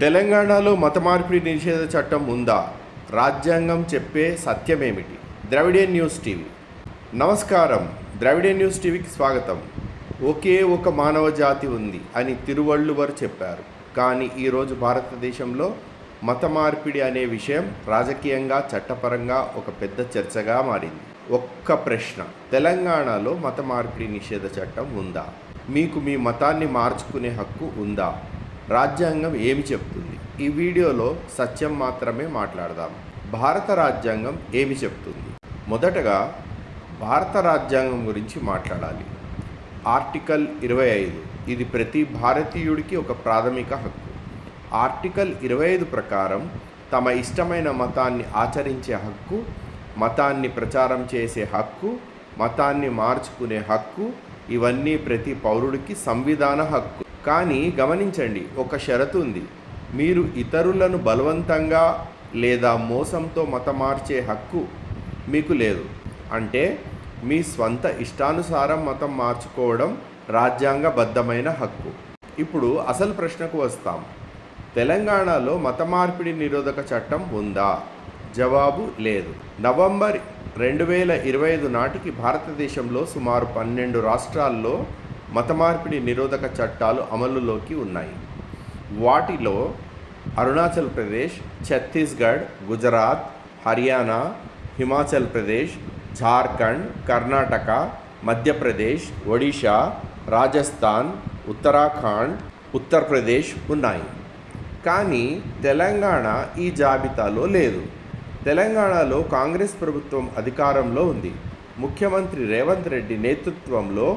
తెలంగాణలో మత మార్పిడి నిషేధ చట్టం ఉందా? రాజ్యాంగం చెప్పే సత్యమేమిటి? Dravidian news TV. నమస్కారం. ద్రవిడియన్ న్యూస్ టీవీకి స్వాగతం. ఒకే ఒక మానవ జాతి ఉంది అని తిరువళ్ళువర్ చెప్పారు. కానీ ఈరోజు భారతదేశంలో మత మార్పిడి అనే విషయం రాజకీయంగా, చట్టపరంగా ఒక పెద్ద చర్చగా మారింది. ఒక్క ప్రశ్న: తెలంగాణలో మత మార్పిడి నిషేధ చట్టం ఉందా? మీకు మీ మతాన్ని మార్చుకునే హక్కు ఉందా? రాజ్యాంగం ఏమి చెప్తుంది? ఈ వీడియోలో సత్యం మాత్రమే మాట్లాడదాం. భారత రాజ్యాంగం ఏమి చెప్తుంది? మొదటగా భారత రాజ్యాంగం గురించి మాట్లాడాలి. ఆర్టికల్ 25 ఇది ప్రతి భారతీయుడికి ఒక ప్రాథమిక హక్కు. ఆర్టికల్ 25 ప్రకారం తమ ఇష్టమైన మతాన్ని ఆచరించే హక్కు, మతాన్ని ప్రచారం చేసే హక్కు, మతాన్ని మార్చుకునే హక్కు, ఇవన్నీ ప్రతి పౌరుడికి సంవిధాన హక్కు. కానీ గమనించండి, ఒక షరతు ఉంది. మీరు ఇతరులను బలవంతంగా లేదా మోసంతో మతం మార్చే హక్కు మీకు లేదు. అంటే మీ స్వంత ఇష్టానుసారం మతం మార్చుకోవడం రాజ్యాంగబద్ధమైన హక్కు. ఇప్పుడు అసలు ప్రశ్నకు వస్తాం. తెలంగాణలో మత మార్పిడి నిరోధక చట్టం ఉందా? జవాబు లేదు. నవంబర్ 2025 నాటికి భారతదేశంలో సుమారు 12 రాష్ట్రాల్లో మత మార్పిడి నిరోధక చట్టాలు అమలులోకి ఉన్నాయి. వాటిలో అరుణాచల్ ప్రదేశ్, ఛత్తీస్గఢ్, గుజరాత్, హర్యానా, హిమాచల్ ప్రదేశ్, జార్ఖండ్, కర్ణాటక, మధ్యప్రదేశ్, ఒడిషా, రాజస్థాన్, ఉత్తరాఖండ్, ఉత్తరప్రదేశ్ ఉన్నాయి. కానీ తెలంగాణ ఈ జాబితాలో లేదు. తెలంగాణలో కాంగ్రెస్ ప్రభుత్వం అధికారంలో ఉంది. ముఖ్యమంత్రి రేవంత్ రెడ్డి నేతృత్వంలో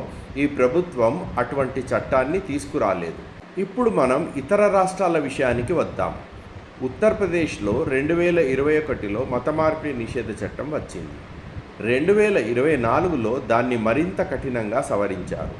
ఈ ప్రభుత్వం అటువంటి చట్టాన్ని తీసుకురాలేదు. ఇప్పుడు మనం ఇతర రాష్ట్రాల విషయానికి వద్దాం. ఉత్తరప్రదేశ్లో 2021లో మత మార్పిడి నిషేధ చట్టం వచ్చింది. 2024లో దాన్ని మరింత కఠినంగా సవరించారు.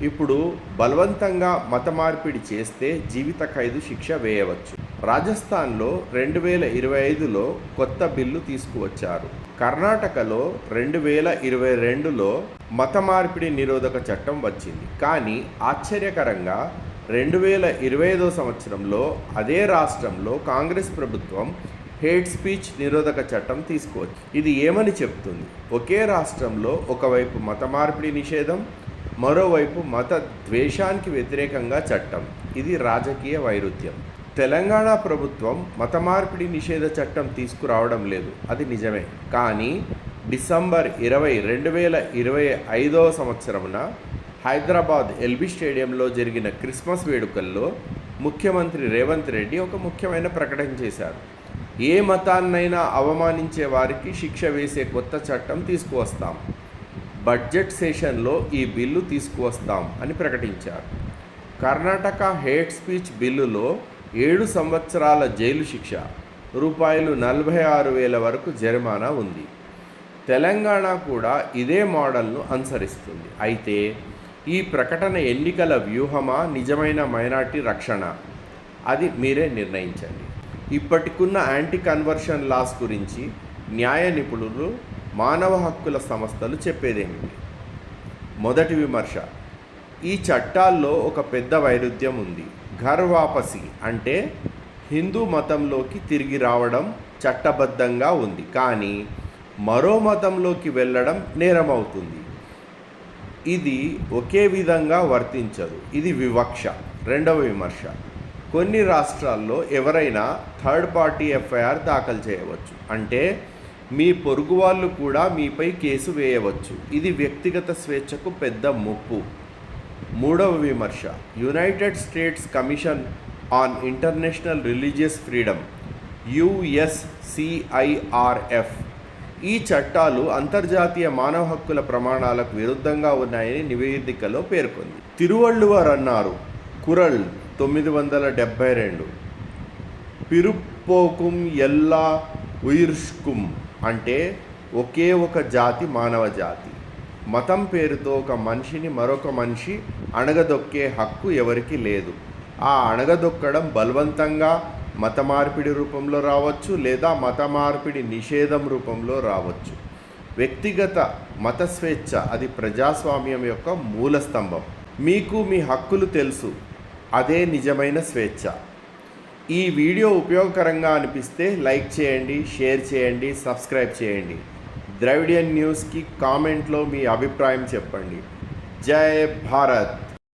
ఇప్పుడు బలవంతంగా మత మార్పిడి చేస్తే జీవిత ఖైదు శిక్ష వేయవచ్చు. రాజస్థాన్లో 2025లో కొత్త బిల్లు తీసుకువచ్చారు. కర్ణాటకలో 2022లో మత మార్పిడి నిరోధక చట్టం వచ్చింది. కానీ ఆశ్చర్యకరంగా 2025 సంవత్సరంలో అదే రాష్ట్రంలో కాంగ్రెస్ ప్రభుత్వం హేట్ స్పీచ్ నిరోధక చట్టం తీసుకువచ్చింది. ఇది ఏమని చెప్తుంది? ఒకే రాష్ట్రంలో ఒకవైపు మత మార్పిడి నిషేధం, మరోవైపు మత ద్వేషానికి వ్యతిరేకంగా చట్టం. ఇది రాజకీయ వైరుధ్యం. తెలంగాణ ప్రభుత్వం మత మార్పిడి నిషేధ చట్టం తీసుకురావడం లేదు, అది నిజమే. కానీ డిసెంబర్ 20, 2025 సంవత్సరమున హైదరాబాద్ ఎల్బీ స్టేడియంలో జరిగిన క్రిస్మస్ వేడుకల్లో ముఖ్యమంత్రి రేవంత్ రెడ్డి ఒక ముఖ్యమైన ప్రకటన చేశారు. ఏ మతాన్నైనా అవమానించే వారికి శిక్ష వేసే కొత్త చట్టం తీసుకువస్తాం, బడ్జెట్ సెషన్లో ఈ బిల్లు తీసుకువస్తాం అని ప్రకటించారు. కర్ణాటక హేట్ స్పీచ్ బిల్లులో 7 సంవత్సరాల జైలు శిక్ష, రూపాయలు 46,000 వరకు జరిమానా ఉంది. తెలంగాణ కూడా ఇదే మోడల్ను అనుసరిస్తుంది. అయితే ఈ ప్రకటన ఎన్నికల వ్యూహమా, నిజమైన మైనార్టీ రక్షణ? అది మీరే నిర్ణయించండి. ఇప్పటికున్న యాంటీ కన్వర్షన్ లాస్ గురించి న్యాయ నిపుణులు, మానవ హక్కుల సంస్థలు చెప్పేదేమిటి? మొదటి విమర్శ: ఈ చట్టాల్లో ఒక పెద్ద వైరుధ్యం ఉంది. ఘర్ వాపసి అంటే హిందూ మతంలోకి తిరిగి రావడం చట్టబద్ధంగా ఉంది, కానీ మరో మతంలోకి వెళ్ళడం నేరమవుతుంది. ఇది ఒకే విధంగా వర్తించదు. ఇది వివక్ష. రెండవ విమర్శ: కొన్ని రాష్ట్రాల్లో ఎవరైనా థర్డ్ పార్టీ ఎఫ్ఐఆర్ దాఖలు చేయవచ్చు. అంటే మీ పొరుగు వాళ్ళు కూడా మీపై కేసు వేయవచ్చు. ఇది వ్యక్తిగత స్వేచ్ఛకు పెద్ద ముప్పు. మూడవ విమర్శ: United states commission on international religious freedom USCIRF ఈ చట్టాలు అంతర్జాతీయ మానవ హక్కుల ప్రమాణాలకు విరుద్ధంగా ఉన్నాయని నివేదికలో పేర్కొంది. తిరువళ్ళువర్ అన్నారు, కురల్ 972, పిరుప్పోకుం ఎల్లా ఉయిర్ష్కుం అంటే ఒకే ఒక జాతి మానవ జాతి. మతం పేరుతో ఒక మనిషిని మరొక మనిషి అణగదొక్కే హక్కు ఎవరికి లేదు. ఆ అణగదొక్కడం బలవంతంగా మత మార్పిడి రూపంలో రావచ్చు, లేదా మత మార్పిడి నిషేధం రూపంలో రావచ్చు. వ్యక్తిగత మత స్వేచ్ఛ అది ప్రజాస్వామ్యం యొక్క మూల స్తంభం. మీకు మీ హక్కులు తెలుసు, అదే నిజమైన స్వేచ్ఛ. ఈ వీడియో ఉపయోగకరంగా అనిపిస్తే లైక్ చేయండి, షేర్ చేయండి, సబ్స్క్రైబ్ చేయండి. ద్రవిడియన్ న్యూస్కి కామెంట్లో మీ అభిప్రాయం చెప్పండి. జై భారత్.